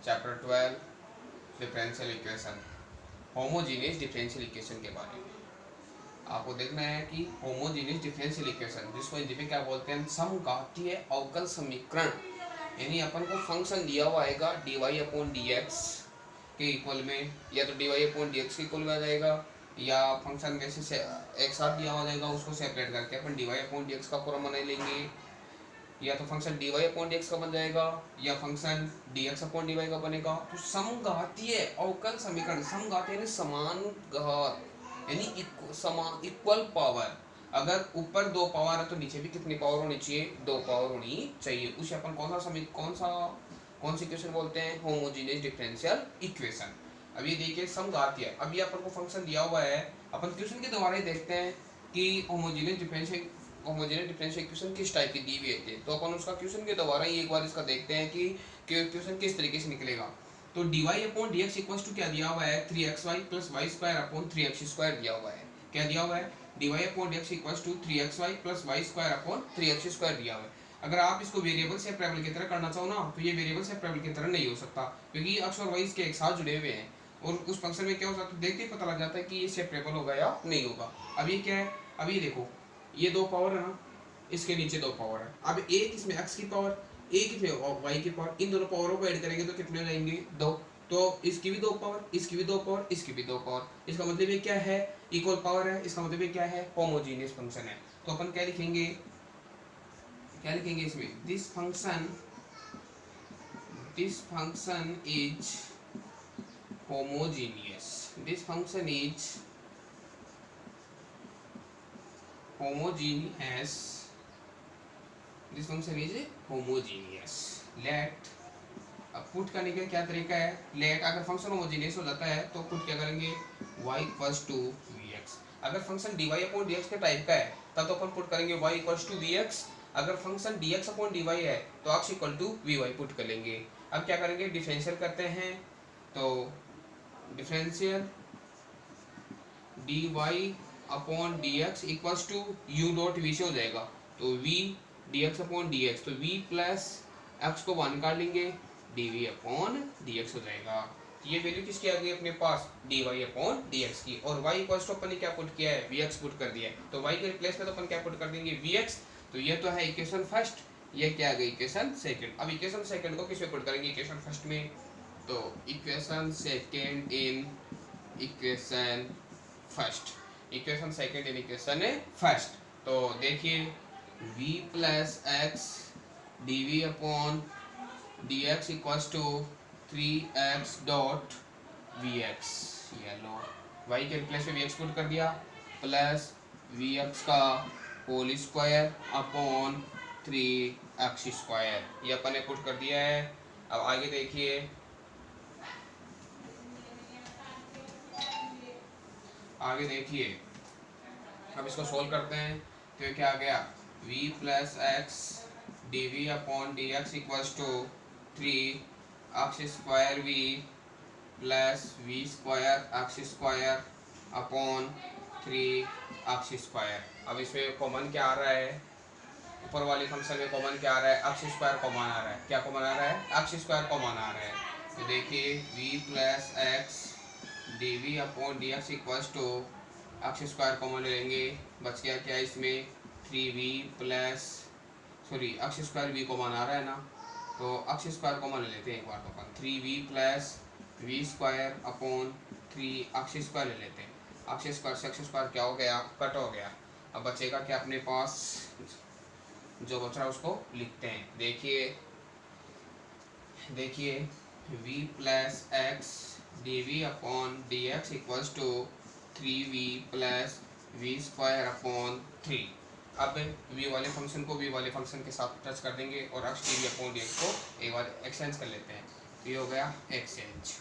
Chapter 12 differential equation, homogeneous differential equation के बारे में आपको देखना है कि होमोजीनियस डिफरेंशियल इक्वेशन, जिसको हिंदी में क्या बोलते हैं, समघातीय अवकल समीकरण, यानी अपन को फंक्शन दिया हुआ आएगा dy/dx के इक्वल में, या तो dy/dx के इक्वल में आ जाएगा, या फंक्शन में से एक साथ दिया हुआ जाएगा, उसको सेपरेट करके अपन dy/dx का पूरा बना लेंगे, या तो फंक्शन dy/dx का बन जाएगा, या फंक्शन dx/dy का बनेगा। तो समघातीय अवकल समीकरण, समघातीय यानी समान घात, यानी समान इक्वल पावर, अगर ऊपर दो पावर है तो नीचे भी कितनी पावर होनी चाहिए, दो पावर होनी चाहिए। उसे अपन कौन सी इक्वेशन बोलते हैं, होमोजीनियस डिफरेंशियल इक्वेशन। अब ये देखिए समघातीय, अभी अपन को फंक्शन दिया हुआ है, अपन क्वेश्चन के द्वारा ही देखते हैं कि होमोजीनियस डिफरेंशियल इक्वेशन किस टाइप की दी हुई है, तो अपन उसका क्वेश्चन के द्वारा ही एक बार इसका देखते हैं कि क्वेश्चन किस तरीके से निकलेगा। तो dy/dx इक्वल्स टू क्या दिया हुआ है, 3xy + y² 3x² दिया हुआ है। क्या दिया हुआ है, dy/dx equals to 3xy + y² 3x² दिया हुआ है। अगर आप इसको वेरिएबल सेपरेबल की तरह करना चाहो ना, तो ये वेरिएबल सेपरेबल की तरह नहीं हो सकता, क्योंकि x और y इसके एक साथ जुड़े हुए हैं, और उस फंक्शन में क्या हो सकता है, देखते ही पता लग जाता है कि ये सेपरेबल होगा या नहीं होगा। अब ये क्या है, अब ये देखो, ये दो पावर है ना, इसके नीचे दो पावर है, अब एक इसमें x की पावर, एक इसमें y की पावर, इन दोनों पावरों को ऐड करेंगे तो कितने हो जाएंगे, दो। तो इसकी भी दो पावर, इसकी भी दो पावर, इसकी भी दो पावर, इसका मतलब ये क्या है, इक्वल पावर है, इसका मतलब ये क्या है, होमोजीनियस फंक्शन है। तो अपन क्या लिखेंगे, इसमें this function is homogeneous, this function is homogeneous, let, अब पुट करने का क्या तरीका है, लेट, अगर फंक्शन होमोजीनियस हो जाता है तो पुट क्या करेंगे, y = vx। अगर फंक्शन dy/dx के टाइप का है तब तो अपन पुट करेंगे y = vx। अगर फंक्शन dx/dy है तो x = vy पुट कर लेंगे। अब क्या करेंगे, डिफरेंशियल करते हैं, तो differential dy/dx equals to u.v से हो जाएगा, तो v dx/dx, तो v प्लस x को 1 काट लेंगे, dv/dx हो जाएगा। ये वैल्यू किसकी आ गई अपने पास, dy/dx की, और y इक्वल्स टू अपन ने क्या पुट किया है, vx पुट कर दिया है, तो y के रिप्लेस में तो अपन क्या पुट कर देंगे, vx। तो ये तो है इक्वेशन फर्स्ट, ये क्या आ गई, इक्वेशन सेकंड। अब इक्वेशन सेकंड को किस में पुट करेंगे, इक्वेशन फर्स्ट में, तो equation second in equation first, equation second in equation first. तो देखिए v + x dv/dx equals to 3x dot vx, ये लो y के रिप्लेस में vx पुट कर दिया, प्लस vx का होल स्क्वायर अपॉन 3x², ये अपन ने पुट कर दिया है। अब आगे देखिए, अब इसको सोल्व करते हैं, तो ये क्या आ गया, v + x dv/dx equals to 3x² plus v² upon 3x²। अब इसमें कॉमन क्या आ रहा है, ऊपर वाले फंक्शन में कॉमन क्या आ रहा है, x² कॉमन आ रहा है, क्या कॉमन आ रहा है, x² कॉमन आ रहा है। तो देखिए v + x dv/dx equals to x² common लेंगे, बच गया क्या इसमें, 3v प्लस x²v कॉमन आ रहा है ना, तो x² कॉमन ले लेते हैं एक बार, तो अपन 3v plus v² upon 3x² ले लेते हैं, x² से x² क्या हो गया, कट हो गया। अब बचेगा क्या अपने पास, जो बच रहा है उसको लिखते हैं। देखिए v + x dv/dx equals to 3v plus v² upon 3। अब v वाले फंक्शन को v वाले फंक्शन के साथ टच कर देंगे और x dv/dx को एक बार एक्सचेंज कर लेते हैं, तो ये हो गया exchange,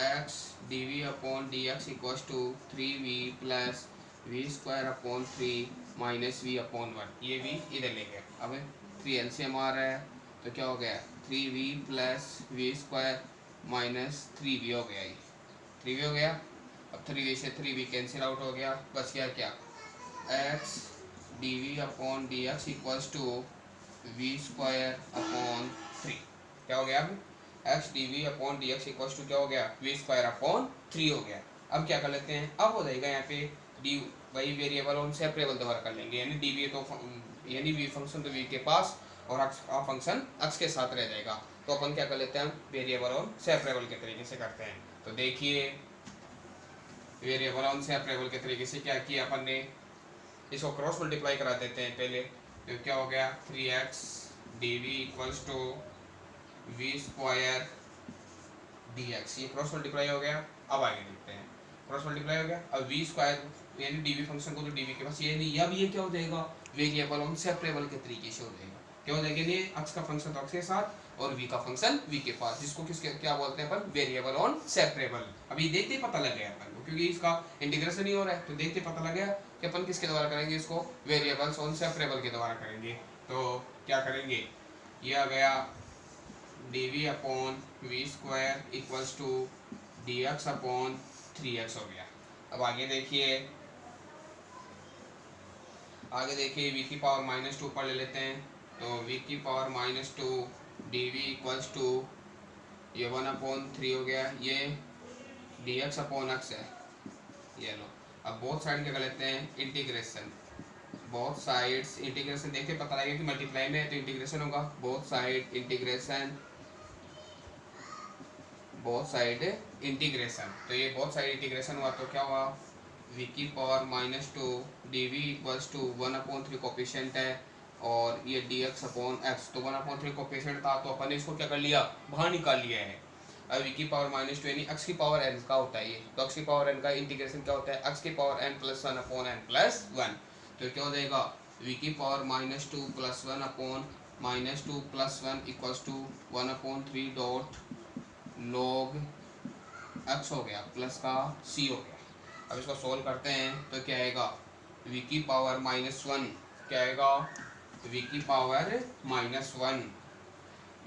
x dv/dx equals to 3v plus v² upon 3 minus v/1, ये v इधर ले गए। अब 3 एलसीएम आ रहा है, तो क्या हो गया, 3v plus v² minus 3v हो गया, ये 3v हो गया। अब 3v से 3v कैंसिल आउट हो गया, बच गया क्या, x dv/dx equals to v² upon 3, क्या हो गया, अब x d v upon d x equal to क्या हो गया, वी स्क्वायर अपॉन 3 हो गया। अब क्या कर लेते हैं, अब हो जाएगा यहाँ पे डी वाई वेरिएबल और सेपरेबल दोबारा कर लेंगे, यानी डी वी तो यानी वी फंक्शन तो वी के पास और फंक्शन एक्स के साथ रह जाएगा। तो अपन क्या कर लेते हैं, वेरिएबल और सेपरेबल के तरीके से करते हैं। तो देखिए वेरिएबल और सेपरेबल के तरीके से क्या किया अपन ने, इसको क्रॉस मल्टीप्लाई करा देते हैं पहले। तो क्या हो गया 3x d v equals to v square d x, ये क्रॉस मल्टीप्लाई हो गया। अब आगे देखते हैं, क्रॉस मल्टीप्लाई हो गया। अब वी स्क्वायर यानी डीवी फंक्शन को तो डीवी के पास ये नहीं, अब ये क्या हो जाएगा, वेरिएबल और सेपरेबल के तरीके से हो जाएगा। क्या हो जाएगा, ये एक्स का फंक्शन तो एक्स के साथ और वी का फंक्शन वी के पास, जिसको किसके क्या बोलते हैं अपन, वेरिएबल और सेपरेबल। अभी देखते ही पता लग गया अपन को, क्योंकि इसका इंटीग्रेशन ही हो रहा है, तो देखते पता लग गया कि अपन किसके द्वारा करेंगे, इसको वेरिएबल्स और सेपरेबल के द्वारा करेंगे। तो क्या करेंगे, ये आ गया d v upon v square equals to d x upon 3x हो गया। अब आगे देखिए, v की पावर -2 पर ले लेते हैं। तो v की power -2 d v equals to ये 1/3 हो गया, ये डी एक्स अपॉन एक्स है, ये लो। अब बोथ साइड क्या कर लेते हैं, इंटीग्रेशन, बोथ साइड्स इंटीग्रेशन। देखते पता लगेगा कि मल्टीप्लाई में है तो इंटीग्रेशन होगा, both side integration, both side integration. तो ये बोथ साइड इंटीग्रेशन हुआ तो क्या हुआ, v की power -2 d v equals to 1/3 coefficient है और ये डी एक्स अपॉन एक्स, तो 1/3 कोफिशिएंट था तो अपन ने इसको क्या कर लिया, बाहर निकाल लिया है। अब v की पावर -2 यानी x की पावर n का होता है ये, तो x की पावर n का इंटीग्रेशन क्या होता है, x की पावर n + 1/n+1। तो क्या हो जाएगा, v की power -2 + 1/-2 + 1 equals to 1/3 dot log x हो गया प्लस का c हो गया। अब इसको सोल्व करते हैं तो क्या आएगा, v की पावर -1 क्या आएगा, v की पावर -1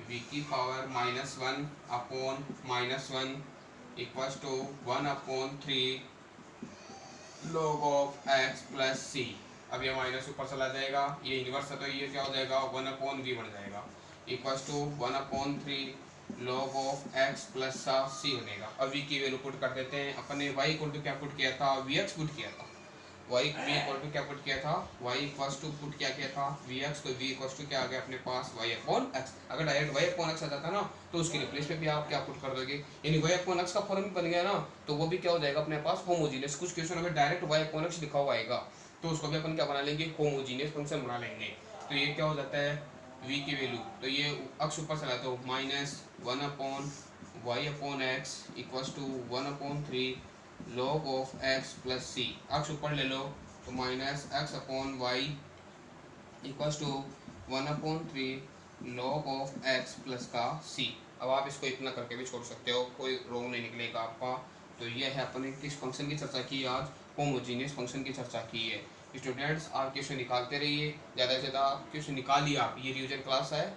v की power -1 upon -1 equals to 1/3 log of x plus c। अब ये माइनस ऊपर चला जाएगा, ये इन्वर्स है तो ये क्या हो जाएगा 1/v बन जाएगा, equals to 1/3 log of x plus c बनेगा। अब v की वैल्यू पुट कर देते हैं अपन ने, y इक्वल टू क्या पुट किया था, vx पुट किया था, y इक्वल टू क्या पुट किया था, y इक्वल्स टू पुट क्या किया था vx, तो v इक्वल्स टू क्या आ गया अपने पास y अपॉन x। अगर डायरेक्ट y अपॉन x आ जाता ना तो उसके रिप्लेस पे भी आप क्या पुट कर दोगे, यानी y अपॉन x का फॉर्म बन गया ना, तो वो भी क्या हो जाएगा अपने पास होमोजीनियस। कुछ क्वेश्चन अगर डायरेक्ट y अपॉन x लिखा हुआ आएगा तो उसको भी अपन क्या बना लेंगे, होमोजीनियस फंक्शन बना लेंगे। तो ये क्या हो जाता है, v की वैल्यू, तो ये x ऊपर चला तो -1/y/x equals to 1/3 log of x plus c। x ऊपर ले लो तो -x/y equals to 1/3 log of x plus का c। अब आप इसको इतना करके भी छोड़ सकते हो, कोई रोंग नहीं निकलेगा आपका। तो ये है अपने किस फंक्शन की चर्चा की आज, होमोजीनियस फंक्शन की चर्चा की है। स्टूडेंट्स आप क्वेश्चन निकालते रहिए, ज़्यादा से ज़्यादा क्वेश्चन निकालिए आप। ये रिवीजन क्लास है,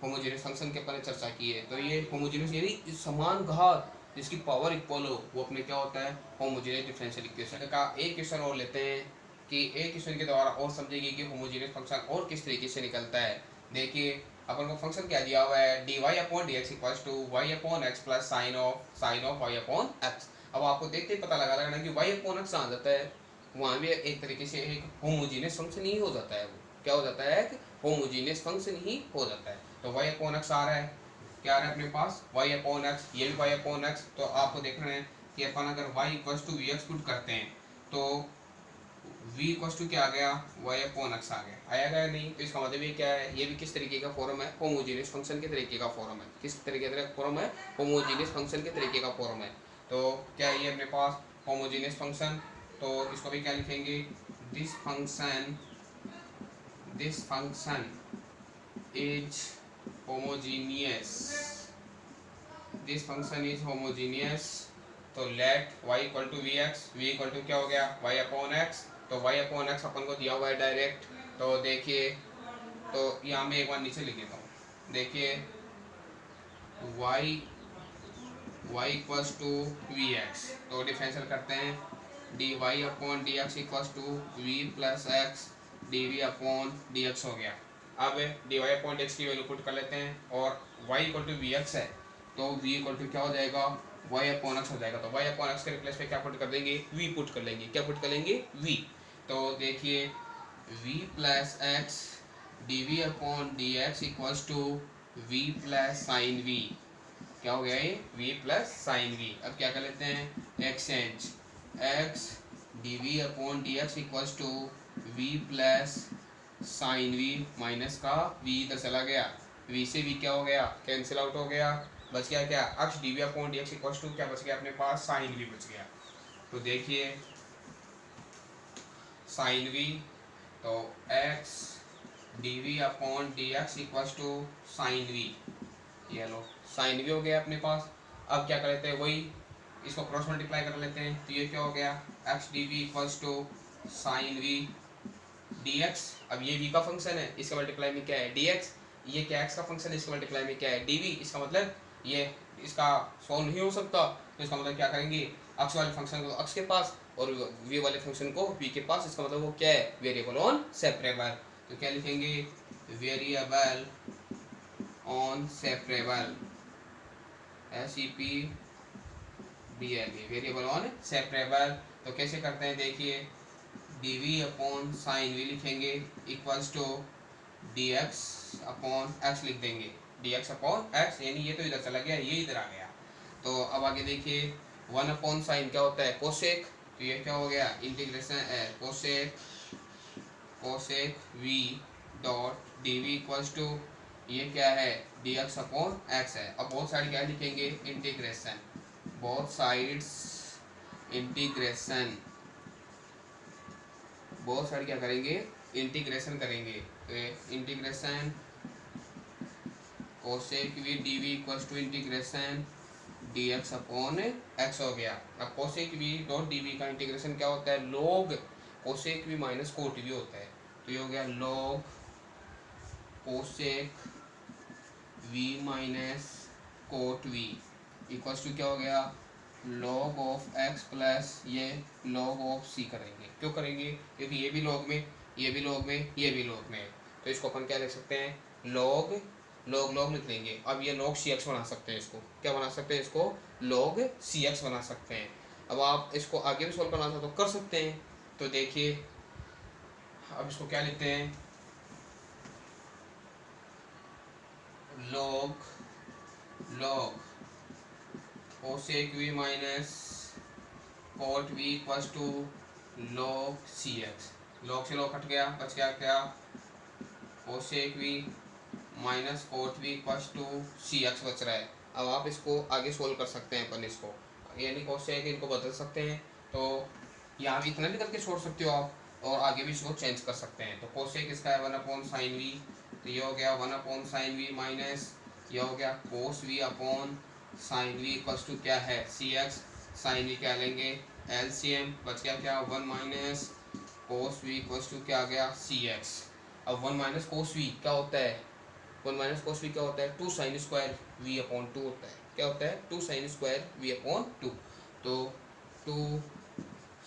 होमोजीनियस फंक्शन के ऊपर चर्चा की है। तो ये होमोजीनियस यानी समान घात जिसकी पावर इक्वल हो, वो अपने क्या होता है, होमोजीनियस डिफरेंशियल इक्वेशन का। एक क्वेश्चन और लेते हैं कि एक क्वेश्चन के द्वारा और समझेंगे कि होमोजीनियस फंक्शन और किस तरीके से निकलता है। देखिए अपन को फंक्शन क्या दिया हुआ है, dy/dx equals to y/x plus sine of y/x। अब आपको देखते ही पता लगा लेना कि y/x आ जाता है, वहाँ भी एक तरीके से एक होमोजीनियस फंक्शन ही हो जाता है। वो क्या हो जाता है, एक होमोजीनियस फंक्शन ही हो जाता है। तो y/x आ रहा है, क्या आ रहा है अपने पास y/x, ये भी y/x। तो आपको देखना है कि अपन अगर y equals to vx put करते हैं तो v इक्वल्स टू क्या आ गया, y/x आ गया, आया गया नहीं। तो इसका मतलब ये क्या है, ये भी किस तरीके का फॉर्म है, होमोजीनियस फंक्शन के तरीके का फॉर्म है। किस तरीके का फॉर्म है, होमोजीनियस फंक्शन के तरीके का फॉर्म है। तो क्या है ये अपने पास होमोजीनियस फंक्शन, तो इसको भी क्या लिखेंगे, this function is homogeneous, this function is homogeneous. तो let y equal to vx, v equal to क्या हो गया y/x। तो y/x अपन को दिया हुआ है डायरेक्ट। तो देखिए, तो यहाँ में एक बार नीचे लिख देता हूँ। देखिए y इक्वल्स टू vx, तो डिफरेंशियल करते हैं, dy/dx equals to v plus x dv/dx हो गया। अब dy/dx की वैल्यू पुट कर लेते हैं और y इक्वल टू vx है, तो v इक्वल टू क्या हो जाएगा, y अपॉन एक्स हो जाएगा। तो y अपॉन एक्स के रिप्लेस में क्या पुट कर देंगे, v पुट कर लेंगे। क्या पुट कर लेंगे, v। तो देखिए v plus x d v upon d x equals to v plus sine v। क्या हो गया ये, v प्लस साइन v। अब क्या कर लेते हैं, exchange, x d v upon d x equals to v plus sine v minus का v इधर चला गया, v से v क्या हो गया, कैंसिल आउट हो गया, बच गया क्या, x d v upon d x equals to क्या बच गया अपने पास, साइन v बच गया। तो देखिए साइन v, तो x d v upon d x equals to sine v, ये लो साइन v हो गया अपने पास। अब क्या कर लेते हैं, वही इसको क्रॉस मल्टीप्लाई कर लेते हैं। तो ये क्या हो गया, x d v equals to sine v dx। अब ये v का फंक्शन है, इसका मल्टीप्लाई में क्या है dx, ये क्या x का फंक्शन है, इसका मल्टीप्लाई में क्या है dv। इसका मतलब ये इसका सॉल्व नहीं हो सकता, तो इसका मतलब क्या करेंगे, x वाले फंक्शन को x के पास और v वाले फंक्शन को v के पास। इसका मतलब वो क्या है, वेरिएबल ऑन सेपरेबल। तो क्या लिखेंगे, variable on separable, SEPBL, variable on separable. तो कैसे करते हैं, देखिए dv अपॉन साइन v लिखेंगे equals to dx upon x लिख देंगे, dx अपॉन x, यानी ये तो इधर चला गया, ये इधर आ गया। तो अब आगे देखिए 1 अपॉन साइन क्या होता है, कोसेक। तो ये क्या हो गया, integration cosec, cosec v dot dv equals to ये क्या है, dx अपॉन x है। अब बोथ साइड क्या लिखेंगे, integration, both sides integration, both side क्या करेंगे, इंटीग्रेशन करेंगे। तो integration cosec v dv equals to integration dx upon x हो गया। अब कोसेक v डॉट dv का इंटीग्रेशन क्या होता है, log cosec v minus cot v होता है। तो ये हो गया log cosec v minus cot v equals to क्या हो गया, log ऑफ x प्लस ये log ऑफ c करेंगे। क्यों करेंगे, क्योंकि ये भी log में, ये भी log में, ये भी log में है। तो इसको अपन क्या लिख सकते हैं, log log log लिख लेंगे। अब ये log cx बना सकते हैं, इसको क्या बना सकते हैं, इसको log cx बना सकते हैं। अब आप इसको आगे भी सॉल्व करना चाहो तो कर सकते हैं। तो देखिए अब इसको क्या लिखते हैं, log log cosec v minus cot v equals to log cx। log से log हट गया, बच गया क्या, cosec v minus cot v equals to cx बच रहा है। अब आप इसको आगे सोल्व कर सकते हैं अपन इसको, यानी कोसेक इनको बदल सकते हैं। तो यहाँ भी इतना भी करके छोड़ सकते हो आप, और आगे भी इसको चेंज कर सकते हैं। तो कोसेक इसका है 1 अपॉन साइन v, तो ये हो गया 1 अपॉन साइन v माइनस ये हो गया cos v upon sine v equals to क्या है, cx। साइन v क्या लेंगे, LCM, बच गया क्या 1 minus cos v equals to क्या आ गया, cx। अब 1 माइनस कोस v क्या होता है, 1 माइनस कोस v क्या होता है, 2 साइन स्क्वायर v अपॉन 2 होता है। क्या होता है, 2 साइन स्क्वायर v अपॉन 2। तो 2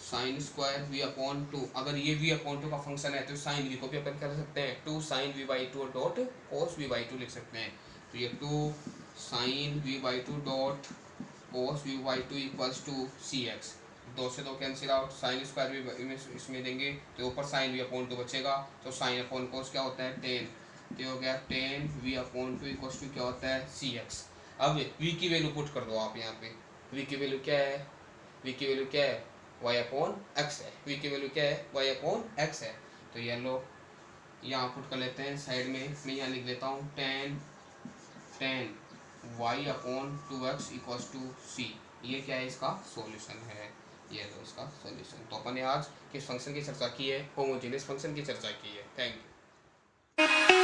साइन स्क्वायर v अपॉन 2, अगर ये v अपॉन 2 का फंक्शन है तो साइन v को भी अपन कर सकते हैं 2 sine v by 2 dot cos v by 2 लिख सकते हैं। तो ये 2 sine v by 2 dot cos v by 2 equals to cx। 2 से 2 कैंसिल आउट, साइन स्क्वायर भी इसमें देंगे तो ऊपर साइन v अपॉन 2 बचेगा। तो साइन अपॉन कोस क्या होता है 10, तो हो गया 10 v अपॉन 2 इक्वल्स टू क्या होता है, cx। अब v की वैल्यू पुट कर दो आप यहाँ पे, v की वैल्यू क्या है, v की वैल्यू क्या है, y अपॉन x है। v की वैल्यू क्या है, y अपॉन x है। तो ये लो यहाँ पुट कर लेते हैं साइड में, मैं यहाँ लिख लेता हूँ 10 y upon 2x equals to c। ये क्या है, इसका सॉल्यूशन है, ये लो इसका सॉल्यूशन। तो अपन ने आज किस फंक्शन की चर्चा की है, होमोजेनियस फंक्शन की चर्चा की है। Thank you.